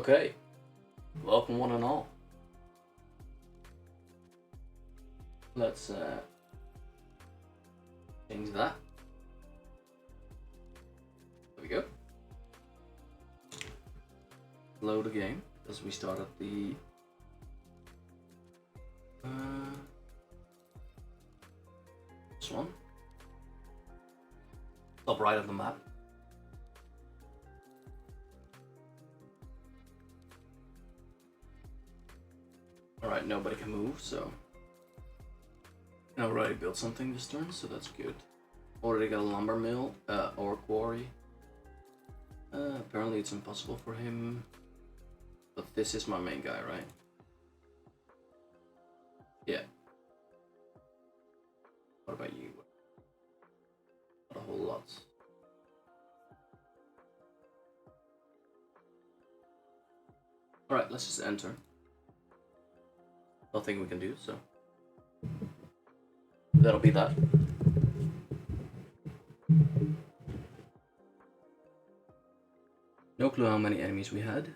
Okay, welcome one and all. Let's change that. There we go. Load the game as we start at the this one. Top right of the map. Alright, nobody can move, so I already built something this turn, so that's good. Already got a lumber mill, or quarry. Apparently it's impossible for him, but this is my main guy, right? Yeah. What about you? Not a whole lot. Alright, let's just enter. Nothing we can do, so that'll be that. No clue how many enemies we had.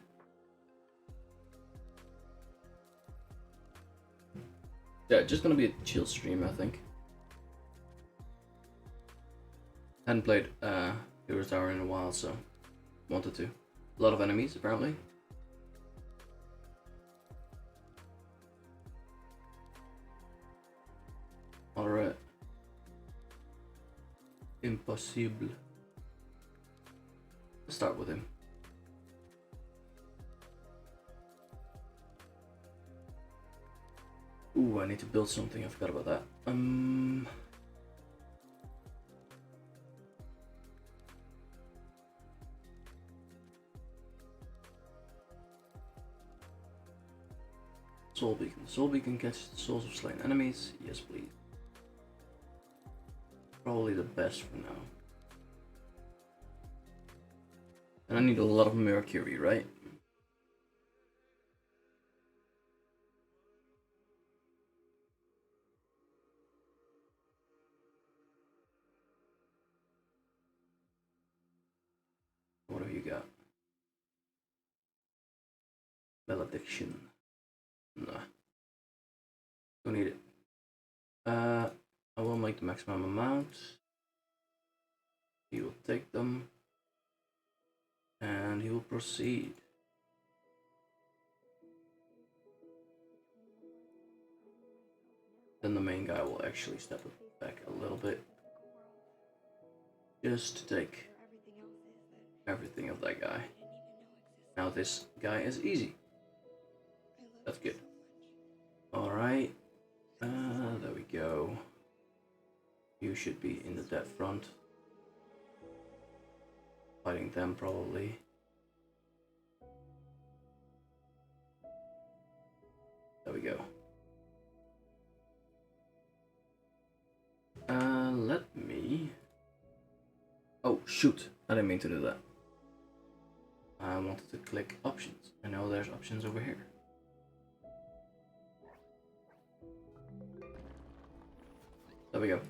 Yeah, just gonna be a chill stream, I think. Hadn't played Heroes Tower in a while, so wanted to. A lot of enemies, apparently. Alright. Impossible. Let's start with him. Ooh, I need to build something. I forgot about that. Soul Beacon. Soul Beacon catches the souls of slain enemies. Yes, please. Probably the best for now. And I need a lot of mercury, right? What have you got? Malediction. Nah. Don't need it. I will make the maximum amount. He will take them. And he will proceed. Then the main guy will actually step back a little bit. Just to take everything of that guy. Now this guy is easy. That's good. Alright. There we go. You should be in the dead front. Fighting them probably. There we go. Let me... Oh, shoot. I didn't mean to do that. I wanted to click options. I know there's options over here. There we go.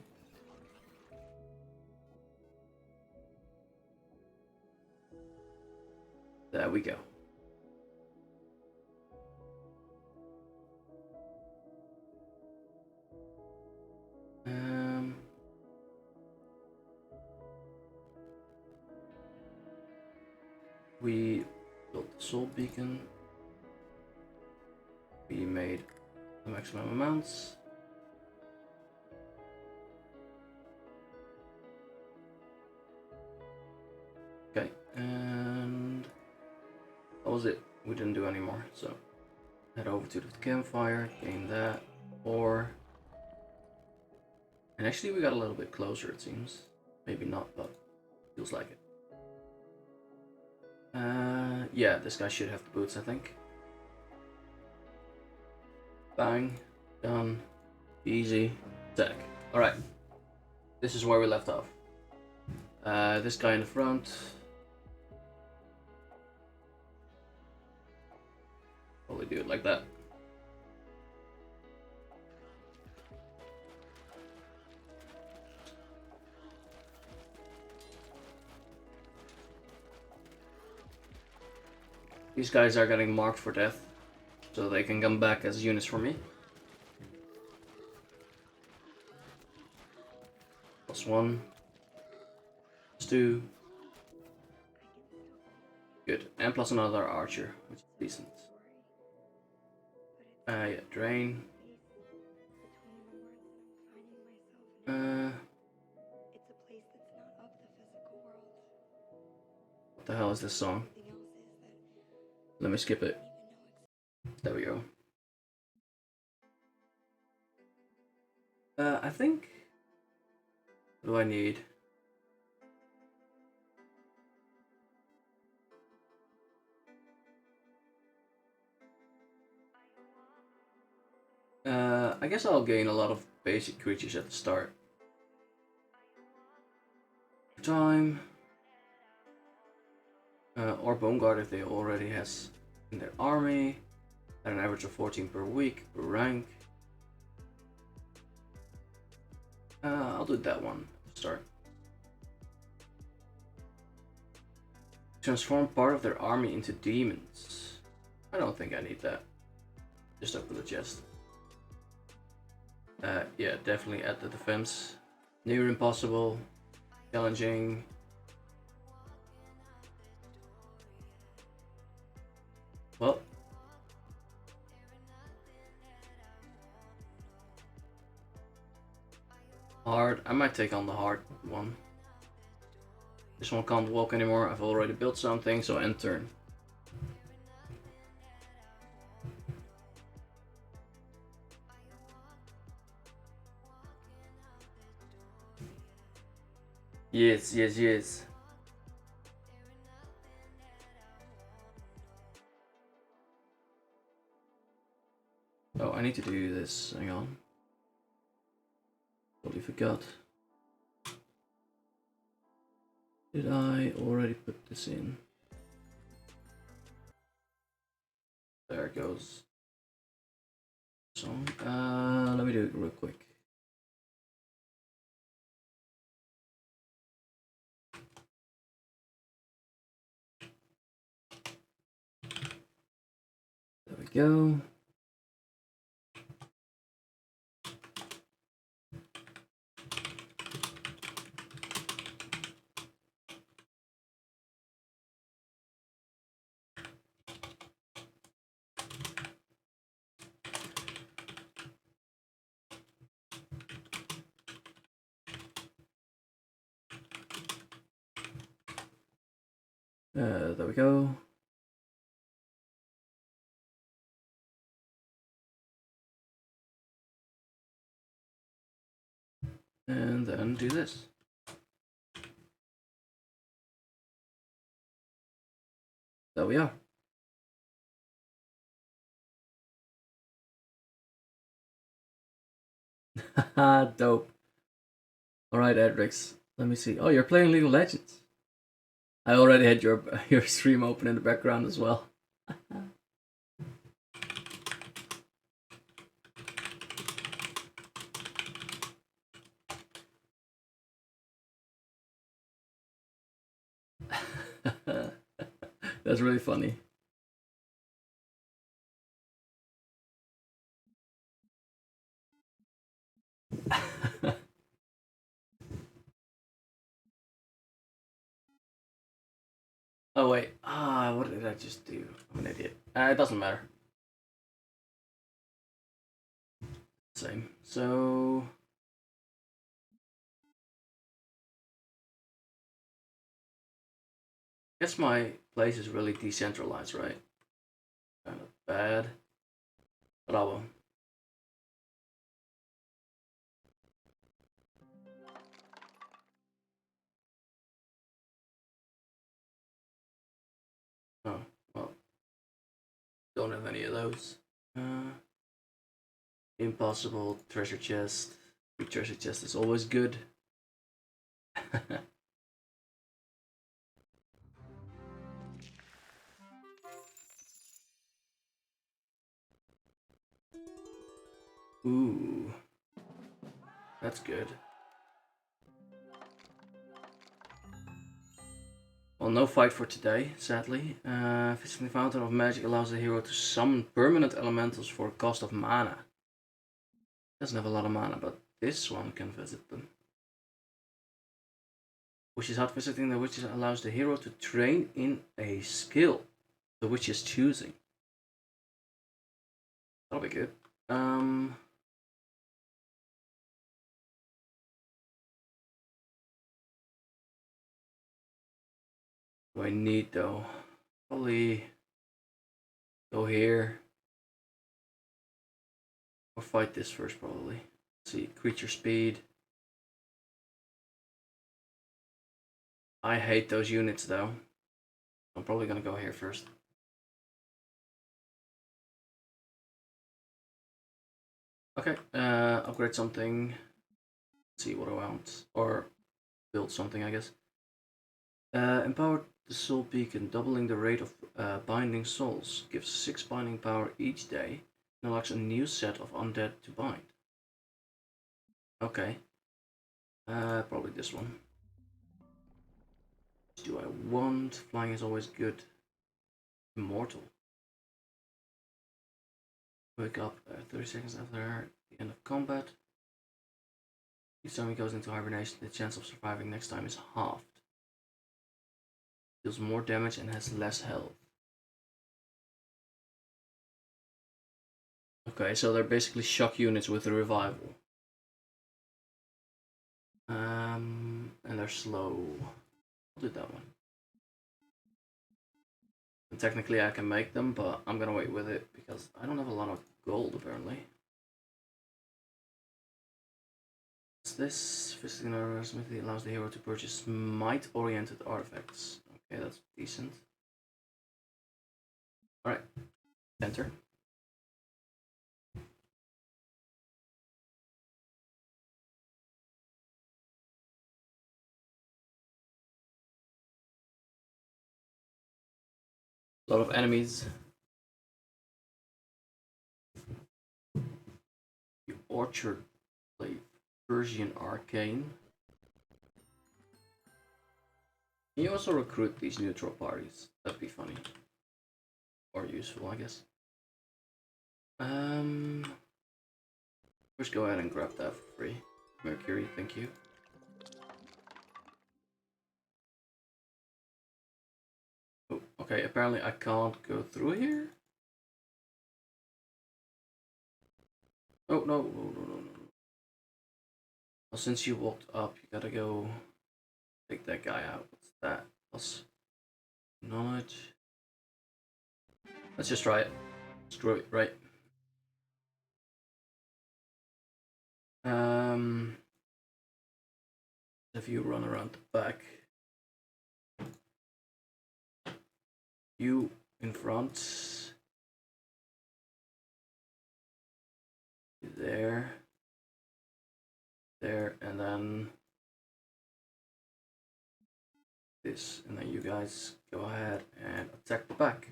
There we go. We built the soul beacon. We made the maximum amounts. Okay, and that was it. We didn't do any more, so head over to the campfire, gain that, or... And actually we got a little bit closer, it seems. Maybe not, but feels like it. Yeah, this guy should have the boots, I think. Bang, done, easy, attack. Alright, this is where we left off. This guy in the front. Probably do it like that. These guys are getting marked for death, so they can come back as units for me. +1. +2. Good. And plus another archer, which is decent. Yeah, drain. What the hell is this song? Let me skip it. There we go. I think... What do I need? I guess I'll gain a lot of basic creatures at the start. Time. Or Bone Guard if they already has in their army. At an average of 14 per week, per rank. I'll do that one to start. Transform part of their army into demons. I don't think I need that. Just open the chest. Yeah, definitely add the defense. Near impossible. Challenging. Well. Hard. I might take on the hard one. This one can't walk anymore. I've already built something, so end turn. Yes, yes, yes. Oh, I need to do this. Hang on. Totally forgot. Did I already put this in? There it goes. Song. Let me do it real quick. There we go. There we go. And then do this. There we are. Haha, dope. Alright, Edrix. Let me see. Oh, you're playing League of Legends. I already had your stream open in the background as well. That's really funny. Oh wait, what did I just do? I'm an idiot. It doesn't matter. Same. So... I guess my place is really decentralized, right? Kind of bad. But I will. Oh, well. Don't have any of those. Impossible treasure chest. Free treasure chest is always good. Ooh. That's good. Well, no fight for today, sadly. Visiting the Fountain of Magic allows the hero to summon permanent elementals for a cost of mana. Doesn't have a lot of mana, but this one can visit them. Witch's Hut. Visiting the witches allows the hero to train in a skill the witch is choosing. That'll be good. What do I need though? Probably go here. Or fight this first, probably. Let's see, creature speed. I hate those units though. I'm probably gonna go here first. Okay, upgrade something. Let's see what I want. Or build something, I guess. Empower the Soul Beacon, doubling the rate of binding souls. Gives 6 binding power each day. And unlocks a new set of undead to bind. Okay. Probably this one. What do I want? Flying is always good. Immortal. Wake up 30 seconds after the end of combat. Each time he goes into hibernation, the chance of surviving next time is halved. Deals more damage and has less health. Okay, so they're basically shock units with a revival. And they're slow. I'll do that one. And technically I can make them, but I'm gonna wait with it because I don't have a lot of gold apparently. This visiting our smithy allows the hero to purchase might-oriented artifacts. Okay, that's decent. Alright, enter. A lot of enemies. The Orchard Blade, Persian Arcane. Can you also recruit these neutral parties? That'd be funny. Or useful, I guess. Let's go ahead and grab that for free. Mercury, thank you. Oh, okay, apparently I can't go through here. Oh, no. Well, since you walked up, you gotta go take that guy out. What's that? Plus knowledge. Let's just try it. Screw it, right? If you run around the back, you in front, there, and then this, and then you guys go ahead and attack the back.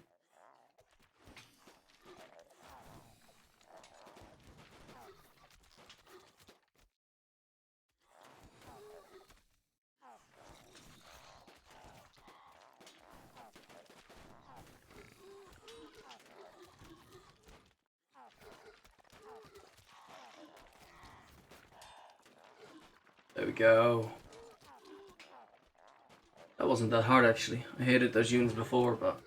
There we go. That wasn't that hard actually. I hated those units before, but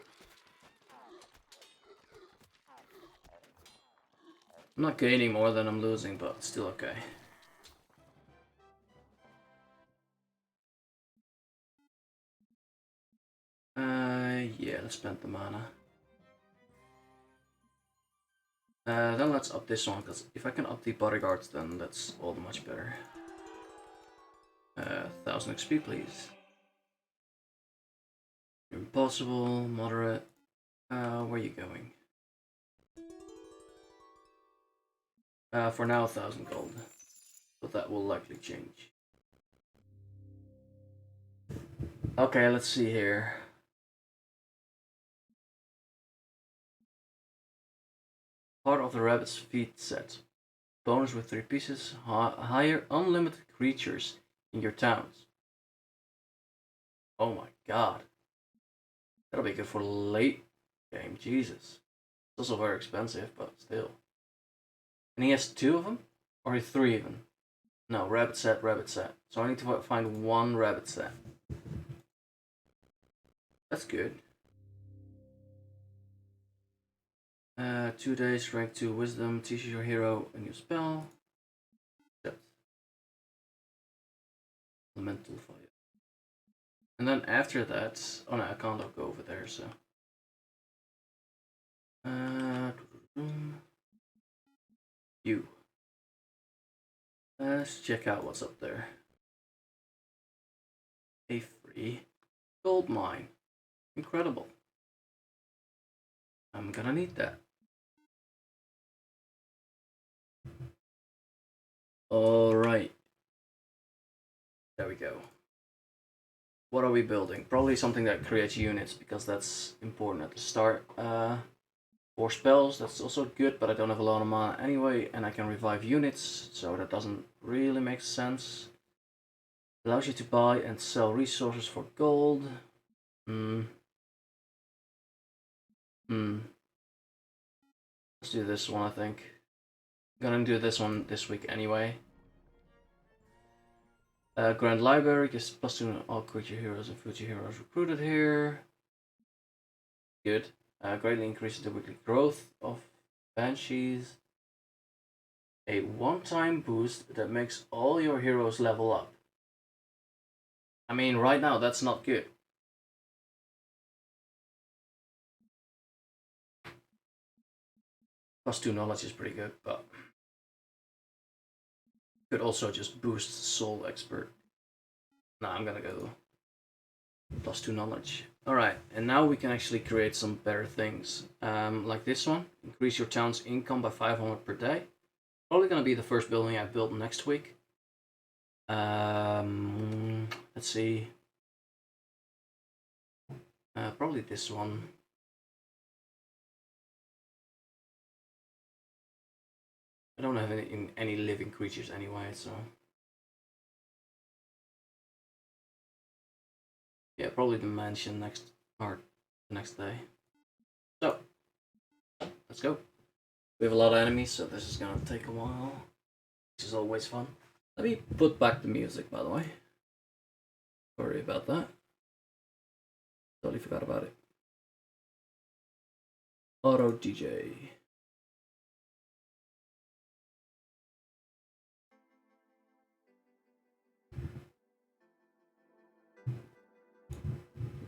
I'm not gaining more than I'm losing, but it's still okay. Yeah, let's spend the mana. Then let's up this one, because if I can up the bodyguards, then that's all the much better. 1000 XP, please. Impossible, moderate. Where are you going? For now, 1000 gold. But that will likely change. Okay, let's see here. Part of the rabbit's feet set. Bonus with 3 pieces. Hire unlimited creatures in your towns. Oh my god. That'll be good for late game. Jesus. It's also very expensive, but still. And he has 2 of them? Or 3 even? No, rabbit set, rabbit set. So I need to find 1 rabbit set. That's good. 2 days, rank 2 wisdom, teaches your hero a new spell. Except elemental fire. And then after that, oh no, I can't go over there, so. You. Let's check out what's up there. A free gold mine. Incredible. I'm gonna need that. Alright. There we go. What are we building? Probably something that creates units, because that's important at the start. 4 spells, that's also good, but I don't have a lot of mana anyway, and I can revive units, so that doesn't really make sense. Allows you to buy and sell resources for gold. Let's do this one, I think. I'm gonna do this one this week anyway. Grand Library gives +2 to all creature heroes and Fuji heroes recruited here. Good. Greatly increases the weekly growth of Banshees. A one-time boost that makes all your heroes level up. I mean, right now that's not good. +2 knowledge is pretty good, but could also just boost Soul Expert. Nah, I'm gonna go +2 knowledge. Alright, and now we can actually create some better things. Like this one. Increase your town's income by 500 per day. Probably gonna be the first building I build next week. Let's see. Probably this one. I don't have any living creatures anyway, so. Yeah, probably the mansion next day. So, let's go. We have a lot of enemies, so this is gonna take a while, which is always fun. Let me put back the music, by the way. Sorry about that. Totally forgot about it. Auto DJ.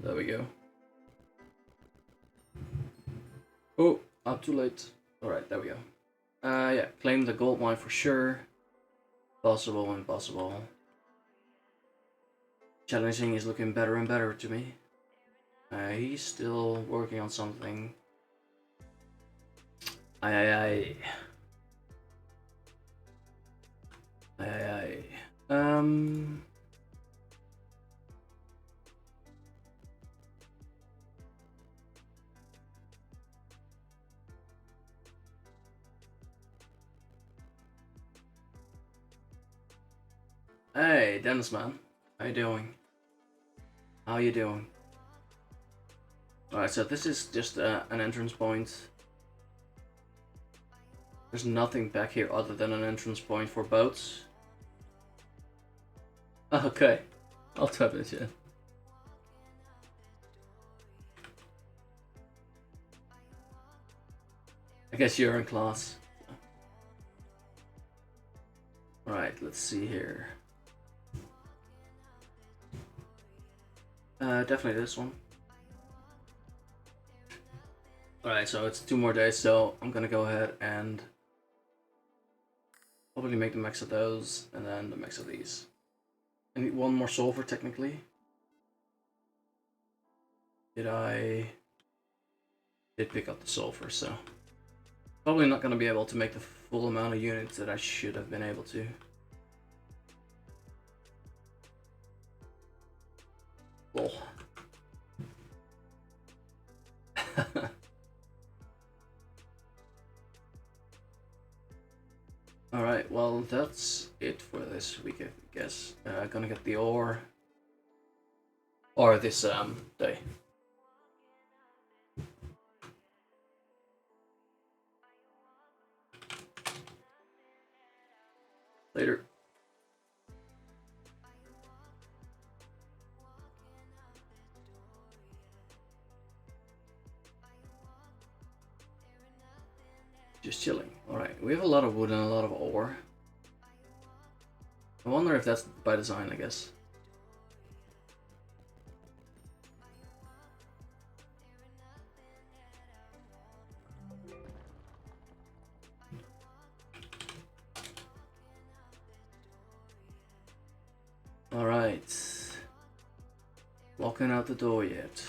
There we go. Oh, I'm too late. Alright, there we go. Yeah, claim the gold mine for sure. Possible, impossible. Challenging is looking better and better to me. He's still working on something. Aye. Hey, Dennis man. How you doing? How you doing? Alright, so this is just an entrance point. There's nothing back here other than an entrance point for boats. Okay, I'll tap it, yeah. I guess you're in class. Alright, let's see here. Definitely this one. Alright, so it's 2 more days, so I'm gonna go ahead and probably make the max of those, and then the max of these. I need 1 more sulfur, technically. Did pick up the sulfur, so probably not gonna be able to make the full amount of units that I should have been able to. Lol. Alright, well that's it for this week, I guess. Gonna get the ore. Or this day. Later. Just chilling. Alright, we have a lot of wood and a lot of ore. I wonder if that's by design, I guess. Alright. Walking out the door yet.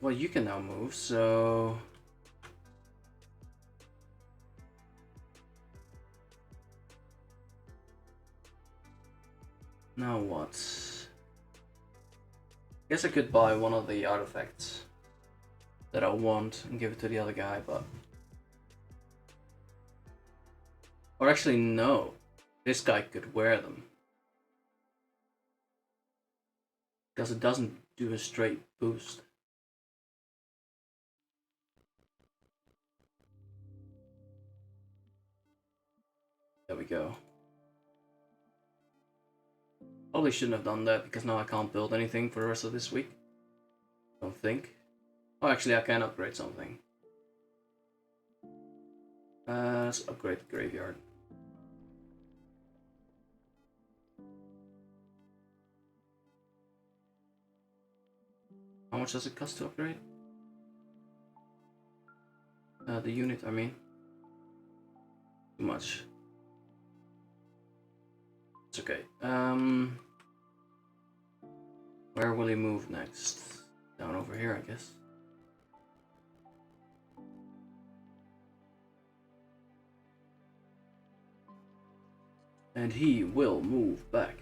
Well, you can now move, so... Now what? Guess I could buy one of the artifacts that I want and give it to the other guy, but... Or actually, no. This guy could wear them. Because it doesn't do a straight boost. There we go. Probably shouldn't have done that because now I can't build anything for the rest of this week. Don't think. Oh, actually I can upgrade something. Let's upgrade the graveyard. How much does it cost to upgrade? The unit, I mean. Too much. It's okay. Where will he move next? Down over here, I guess. And he will move back.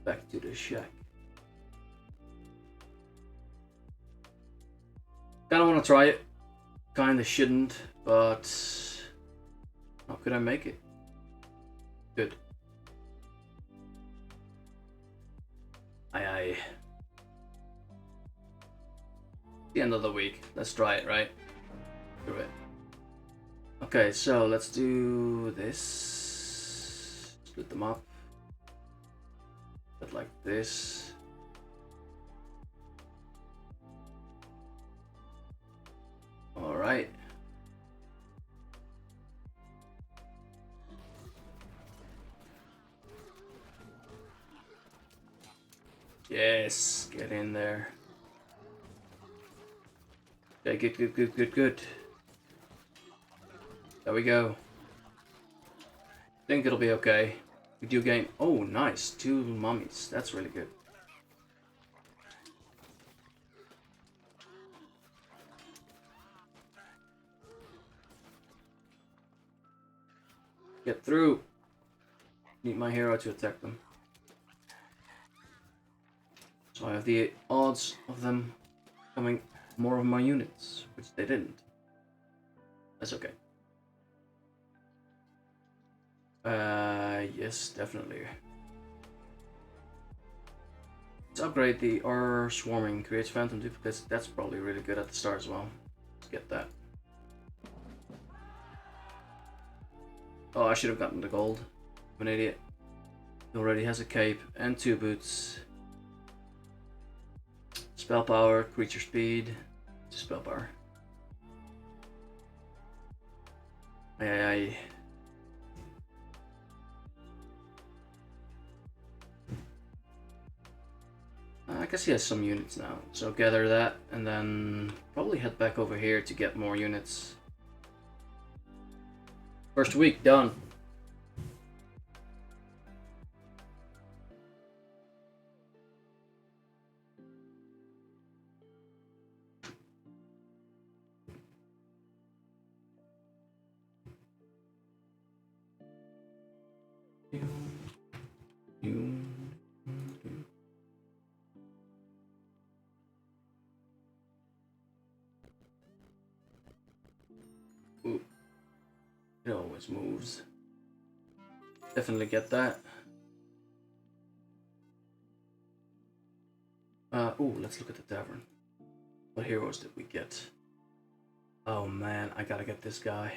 Back to the shack. Kinda wanna try it. Kinda shouldn't, but how could I make it? Good. Aye. The end of the week. Let's try it, right? Screw it. Okay, so let's do this. Split them up. But like this. Alright. Yes, get in there. Okay, good. There we go. Think it'll be okay. We do gain. Oh, nice. 2 mummies. That's really good. Get through. Need my hero to attack them. So I have the odds of them coming more of my units, which they didn't. That's okay. Yes, definitely. Let's upgrade the R swarming, creates phantom duplicates. That's probably really good at the start as well. Let's get that. Oh, I should have gotten the gold. I'm an idiot. He already has a cape and 2 boots. Spell power, creature speed, spell power. Aye. I guess he has some units now, so gather that and then probably head back over here to get more units. First week done. Ooh. It always moves. Definitely get that. Ooh, let's look at the tavern. What heroes did we get? Oh man, I gotta get this guy.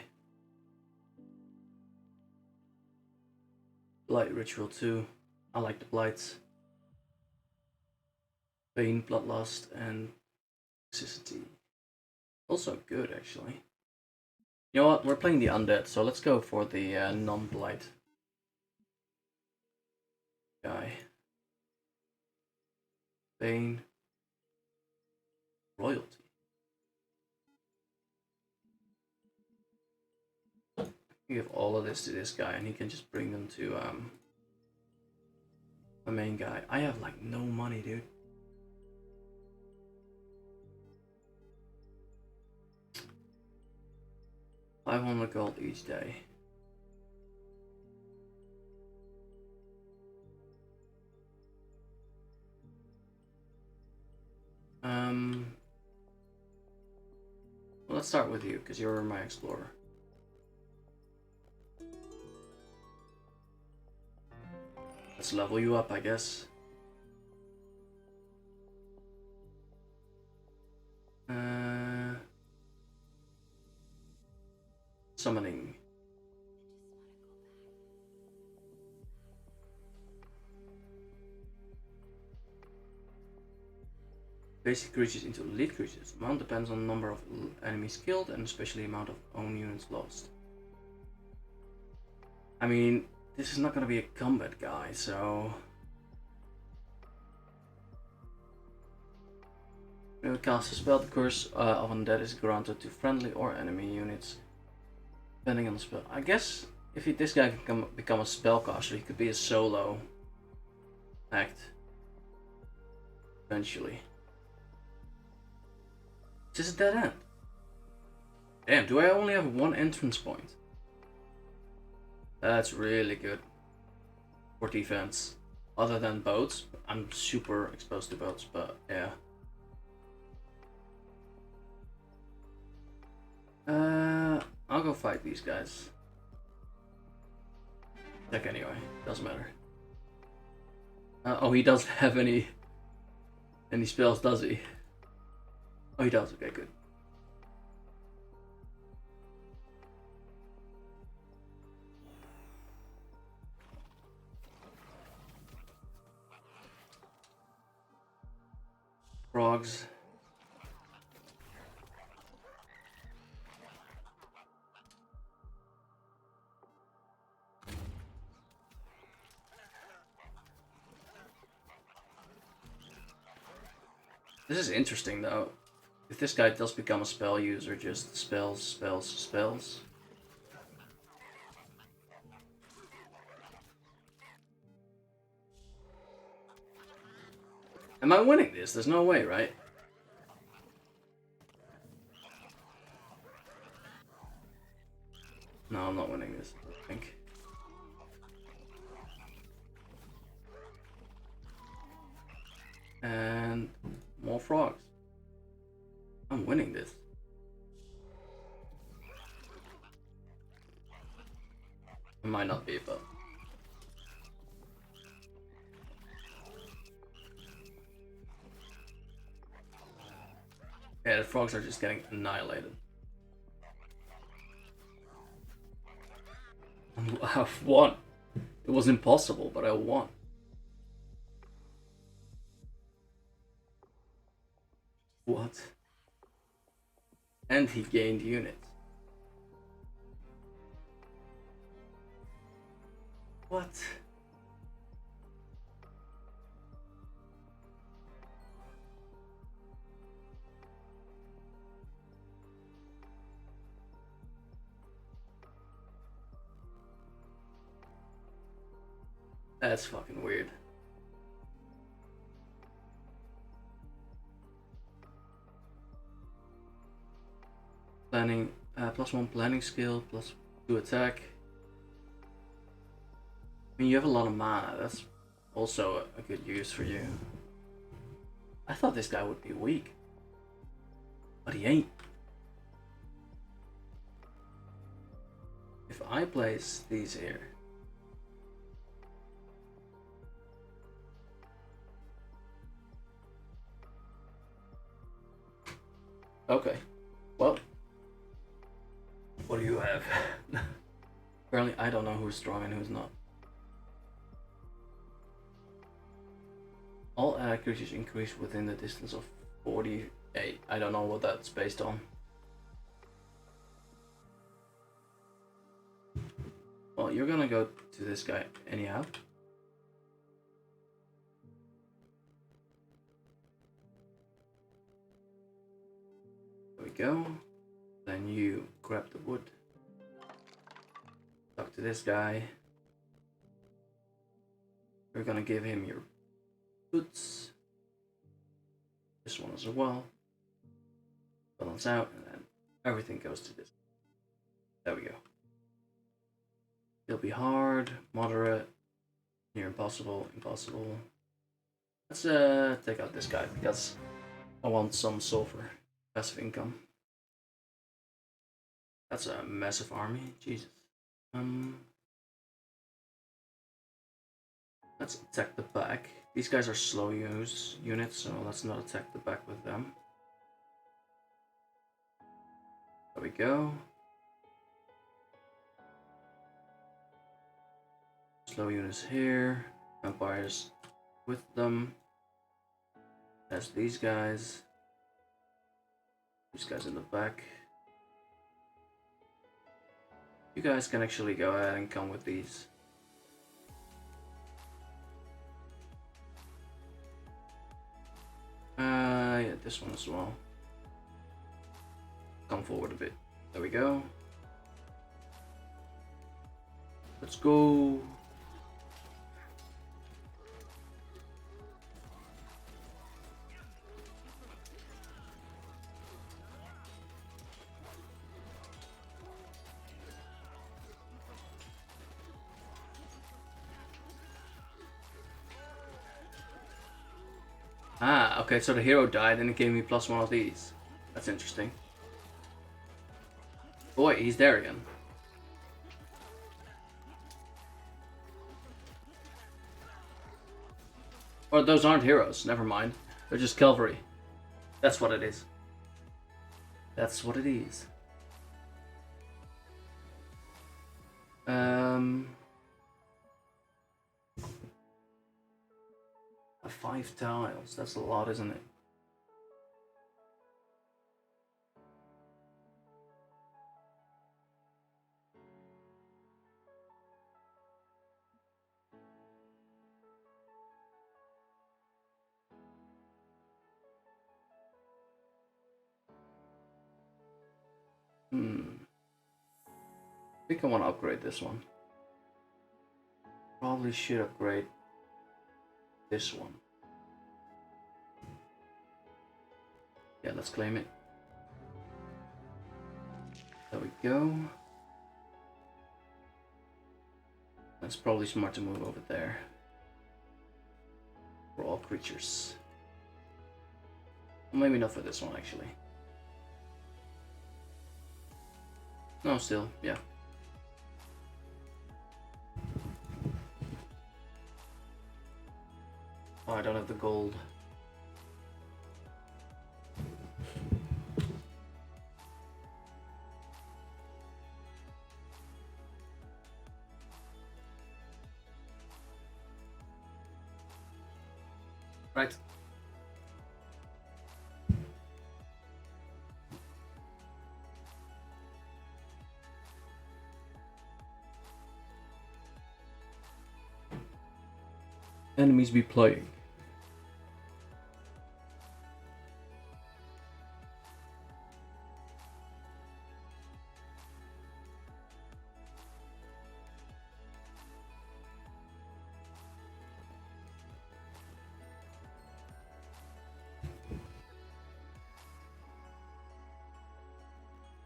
Blight Ritual 2. I like the Blights. Pain, Bloodlust, and Toxicity. Also good, actually. You know what? We're playing the Undead, so let's go for the non-Blight guy. Pain. Royalty. Give all of this to this guy, and he can just bring them to the main guy. I have like no money, dude. $500 gold each day. Well, let's start with you, because you're my explorer. Let's level you up, I guess. Summoning. Basic creatures into elite creatures. Amount depends on the number of enemies killed and especially amount of own units lost. I mean, this is not gonna be a combat guy, so... When we cast a spell, the curse of undead is granted to friendly or enemy units, depending on the spell. I guess if this guy can become a spellcaster, he could be a solo act eventually. Is this a dead end? Damn, do I only have one entrance point? That's really good for defense. Other than boats, I'm super exposed to boats, but yeah. I'll go fight these guys. Check anyway, doesn't matter. Oh, he doesn't have any spells, does he? Oh, he does. Okay, good. Frogs. This is interesting though. If this guy does become a spell user, just spells, spells, spells. Am I winning this? There's no way, right? No, I'm not winning this, I think. And more frogs. I'm winning this. It might not be, but... Yeah, the frogs are just getting annihilated. I've won. It was impossible, but I won. What? And he gained units. What? That's fucking weird. Planning, +1 planning skill, +2 attack. I mean, you have a lot of mana, that's also a good use for you. I thought this guy would be weak, but he ain't. If I place these here, okay, well, What do you have? Apparently, I don't know who's strong and who's not. All accuracies increase within the distance of 48. I don't know what that's based on. Well, you're gonna go to this guy anyhow. There we go. Then you grab the wood. Talk to this guy. We're gonna give him your boots. This one as well. Balance out, and then everything goes to this. There we go. It'll be hard, moderate, near impossible, impossible. Let's take out this guy because I want some sulfur, passive income. That's a massive army, Jesus. Let's attack the back. These guys are slow units, so let's not attack the back with them. There we go. Slow units here. Vampires with them. That's these guys. These guys in the back. You guys can actually go ahead and come with these. Yeah, this one as well. Come forward a bit. There we go. Let's go. Ah, okay, so the hero died and it gave me +1 of these. That's interesting. Boy, he's there again. Or those aren't heroes, never mind. They're just cavalry. That's what it is. That's what it is. 5 tiles, that's a lot, isn't it? I think I want to upgrade this one. Probably should upgrade this one. Yeah, let's claim it. There we go. That's probably smart to move over there. For all creatures. Well, maybe not for this one, actually. No, still, yeah. Oh, I don't have the gold. Right. Enemies be playing.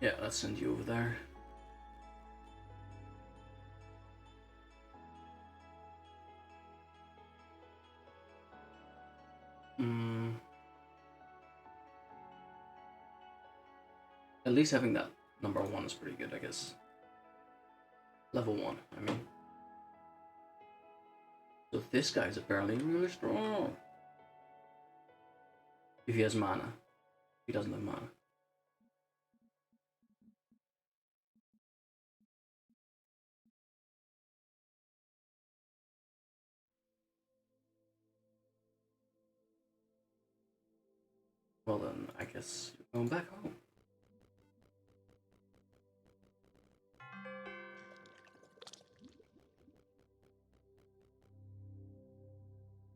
Yeah, let's send you over there. At least having that number 1 is pretty good, I guess. Level 1, I mean. So this guy is apparently really strong. If he has mana. He doesn't have mana. guess you're going back home.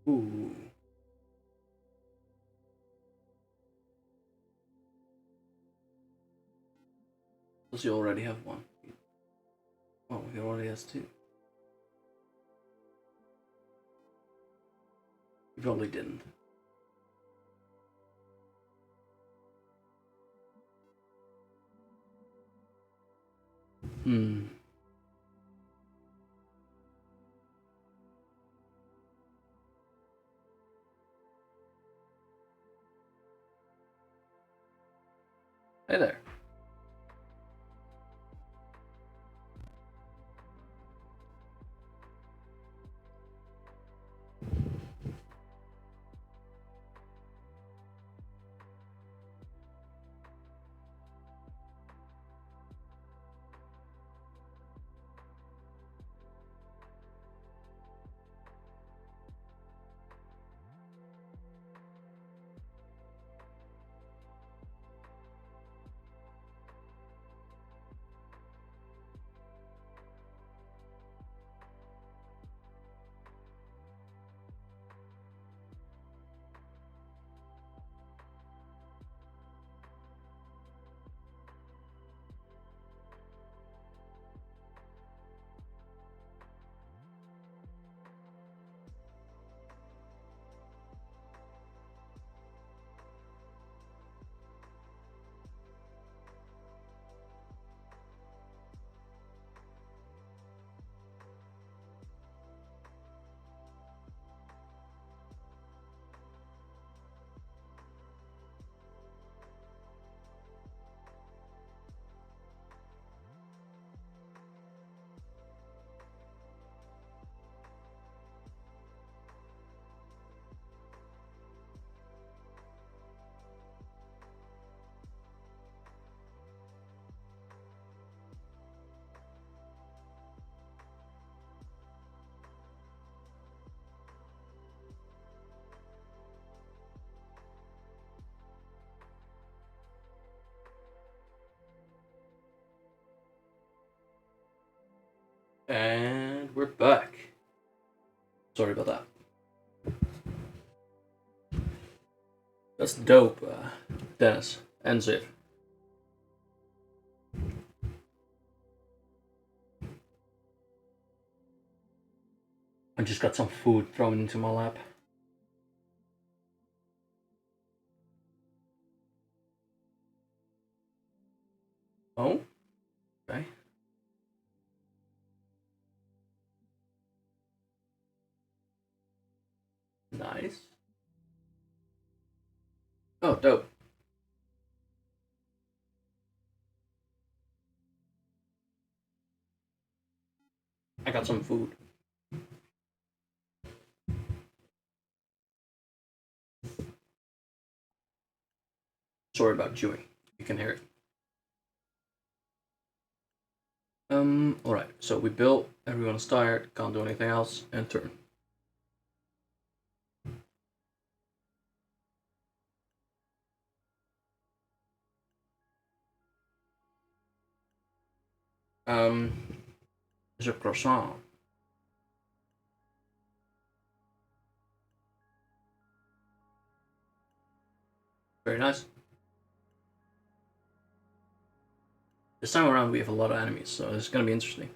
Ooh. Does he already have one? Oh, he already has two. He probably didn't. Hmm. Hey there. And we're back. Sorry about that. That's dope, Dennis and Ziv. I just got some food thrown into my lap. Oh? Okay. Nice. Oh, dope. I got some food. Sorry about chewing. You can hear it. Alright, so we built, everyone's tired, can't do anything else, and turn. There's a croissant. Very nice. This time around we have a lot of enemies, so it's gonna be interesting.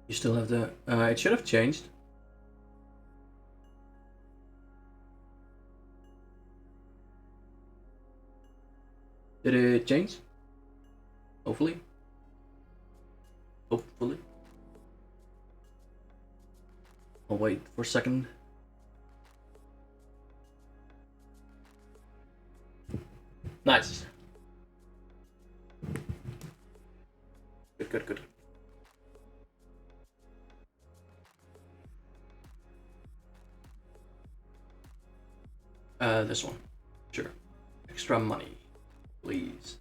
You still have the... it should have changed. Did it change? Hopefully. Hopefully. I'll wait for a second. Nice. Good, good, good. This one. Sure. Extra money, please.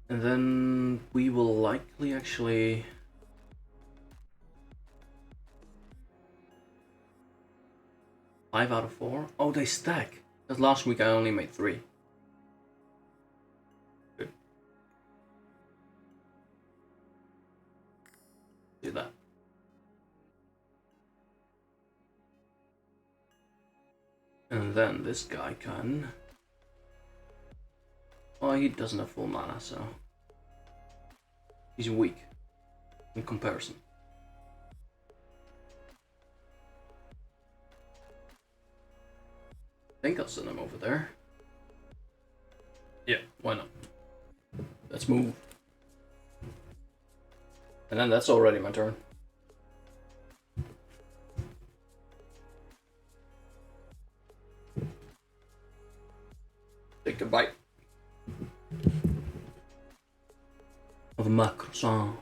And then we will likely actually... Five out of 4? Oh, they stack. Because last week I only made 3. Good. Do that. And then this guy can... Oh, he doesn't have full mana, so... He's weak. In comparison. I think I'll send him over there. Yeah, why not? Let's move. And then that's already my turn. Take a bite of my croissant.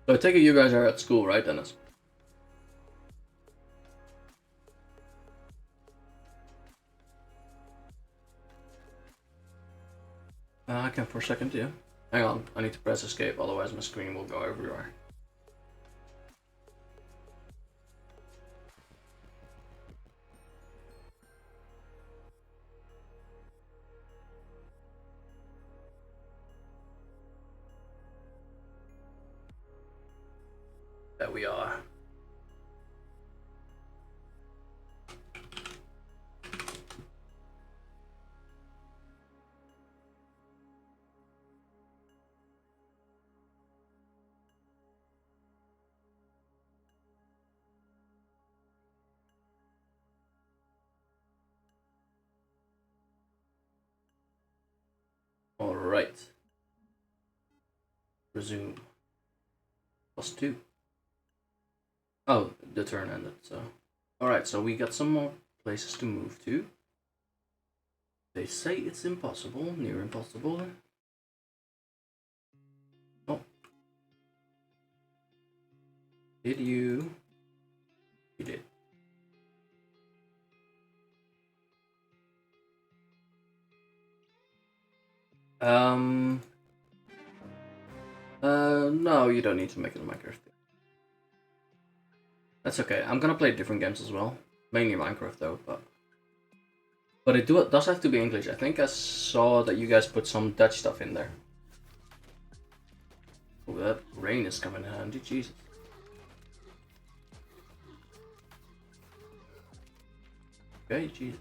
So I take it you guys are at school, right, Dennis? I can for a second, yeah. Hang on, I need to press escape, otherwise my screen will go everywhere. There we are. Alright. Resume. +2. Oh, the turn ended, so. Alright, so we got some more places to move to. They say it's impossible, near impossible. Oh. Did you? You did. No, you don't need to make it a Minecraft. That's okay. I'm gonna play different games as well. Mainly Minecraft though, but it does have to be English. I think I saw that you guys put some Dutch stuff in there. Oh, that rain is coming in handy, Jesus. Okay, Jesus.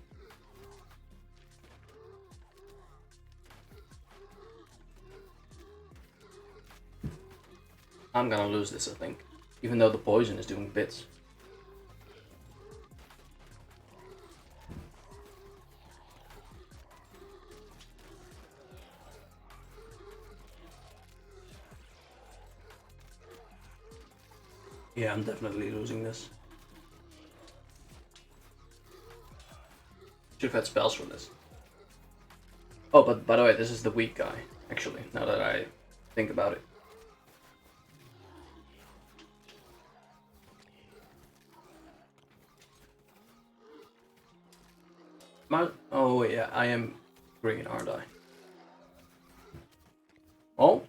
I'm gonna lose this, I think. Even though the poison is doing bits. Yeah, I'm definitely losing this. Should have had spells for this. Oh, but by the way, this is the weak guy, actually, now that I think about it. Oh yeah, I am green, aren't I? Oh?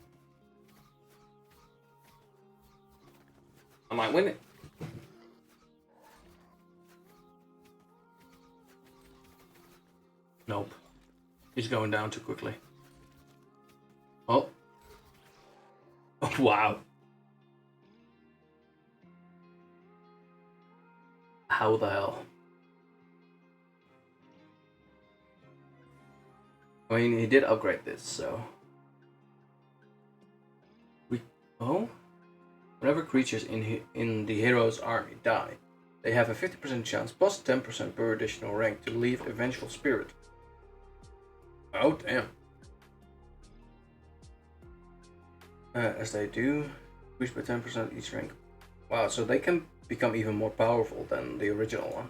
I might win it. Nope. He's going down too quickly. Oh. Oh, wow. How the hell? I mean, he did upgrade this, so... Oh? Whenever creatures in the hero's army die, they have a 50% chance plus 10% per additional rank to leave a vengeful spirit. Oh, damn. As they do, increase by 10% each rank. Wow, so they can become even more powerful than the original one.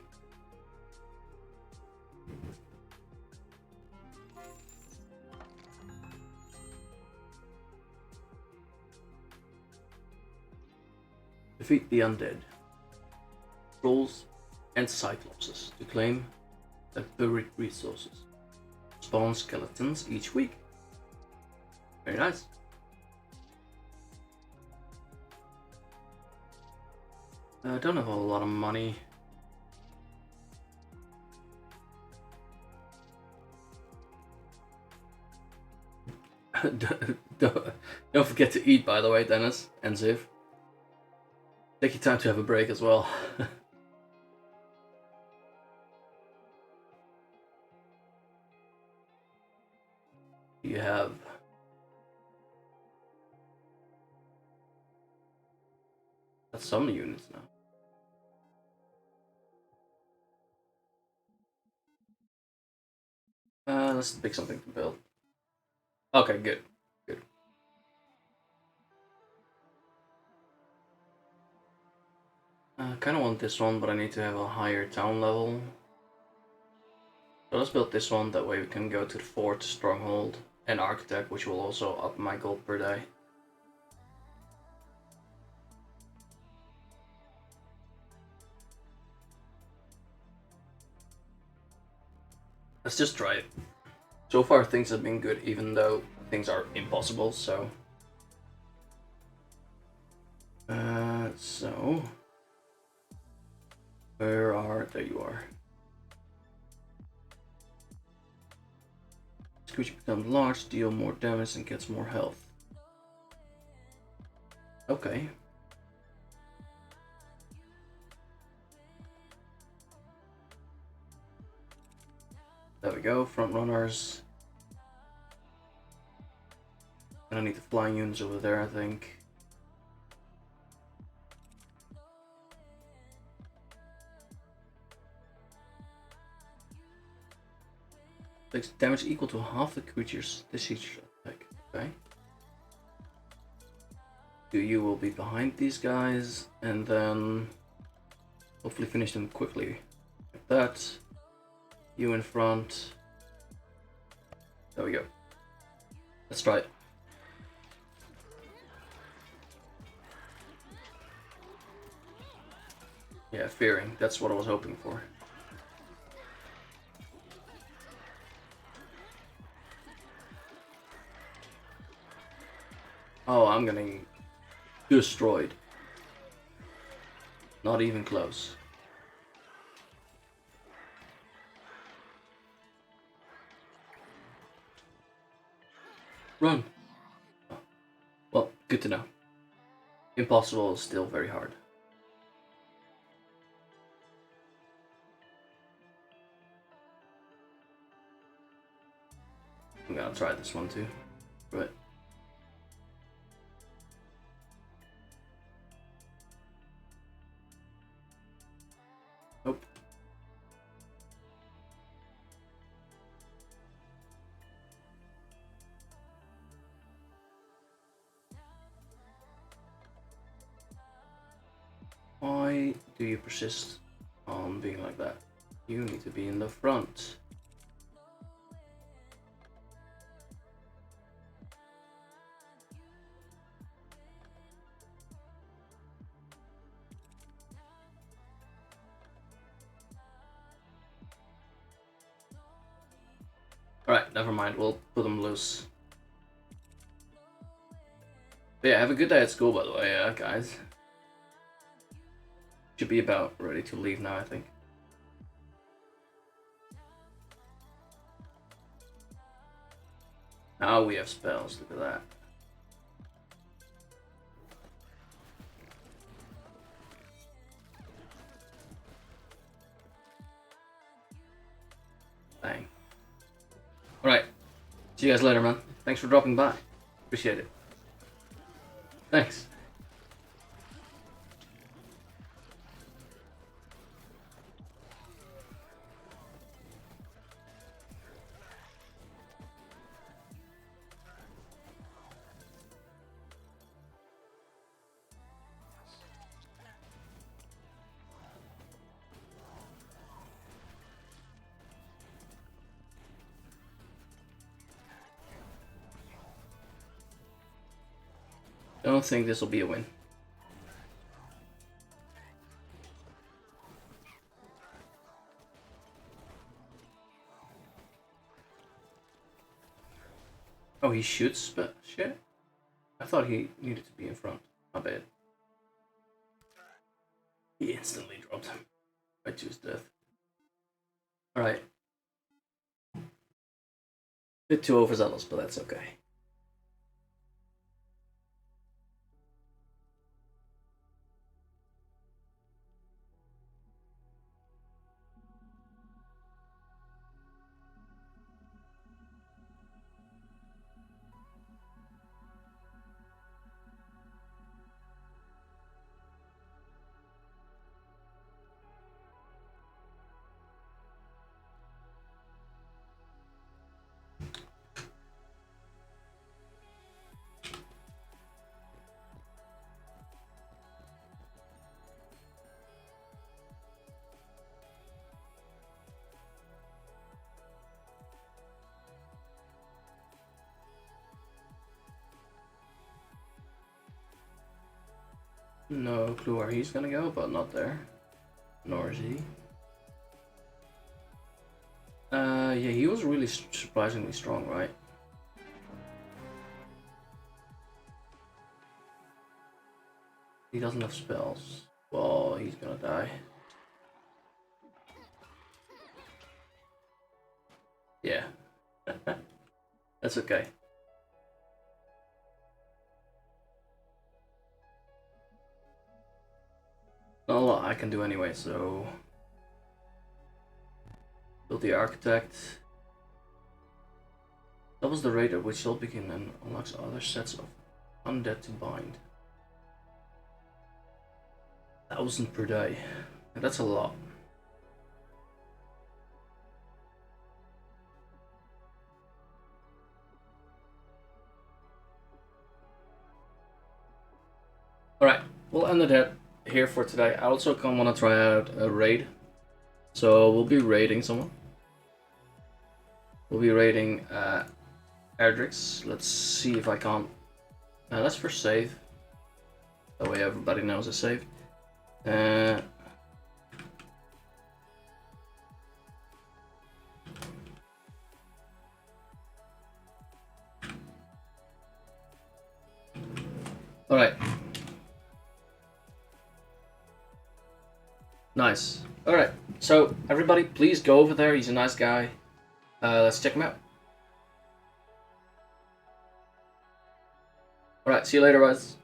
Defeat the undead, trolls, and cyclopses to claim the buried resources. Spawn skeletons each week. Very nice. I don't have a lot of money. Don't forget to eat, by the way, Dennis and Ziv. Take your time to have a break as well. You have that's some units now. Let's pick something to build. Okay, good. Good. I kind of want this one, but I need to have a higher town level. So let's build this one, that way we can go to the fort, stronghold, and architect, which will also up my gold per day. Let's just try it. So far things have been good, even though things are impossible, so... so... Where are... there you are. This creature becomes large, deal more damage, and gets more health. Okay. There we go, front runners. And I need the flying units over there, I think. Takes damage equal to half the creatures this each attack. Okay. You will be behind these guys, and then hopefully finish them quickly. Like that. You in front. There we go. Let's try it. Yeah, fearing. That's what I was hoping for. Oh, I'm getting destroyed. Not even close. Run! Oh. Well, good to know. Impossible is still very hard. I'm gonna try this one too. Right. Nope. Why do you persist on being like that? You need to be in the front. Alright, never mind, we'll put them loose. But yeah, have a good day at school, by the way, guys. Should be about ready to leave now, I think. Now we have spells, look at that. Dang. Alright, see you guys later, man. Thanks for dropping by. Appreciate it. Thanks. I don't think this will be a win. Oh, he shoots, but shit. I thought he needed to be in front. My bad. He instantly dropped him. I choose death. Alright. Bit too overzealous, but that's okay. No clue where he's gonna go, but not there. Nor is he. Yeah, he was really surprisingly strong, right? He doesn't have spells. Well, he's gonna die. Yeah. That's okay. Not a lot I can do anyway, so... Build the Architect. Doubles the rate at which shall begin and unlocks other sets of undead to bind. 1,000 per day. That's a lot. Alright, we'll end it here for today. I also want to try out a raid. So we'll be raiding someone. We'll be raiding Erdrix. Let's see if I can't. Let's first save. That way everybody knows it's saved. Alright. Nice. Alright, so everybody please go over there. He's a nice guy. Let's check him out. Alright, see you later, guys.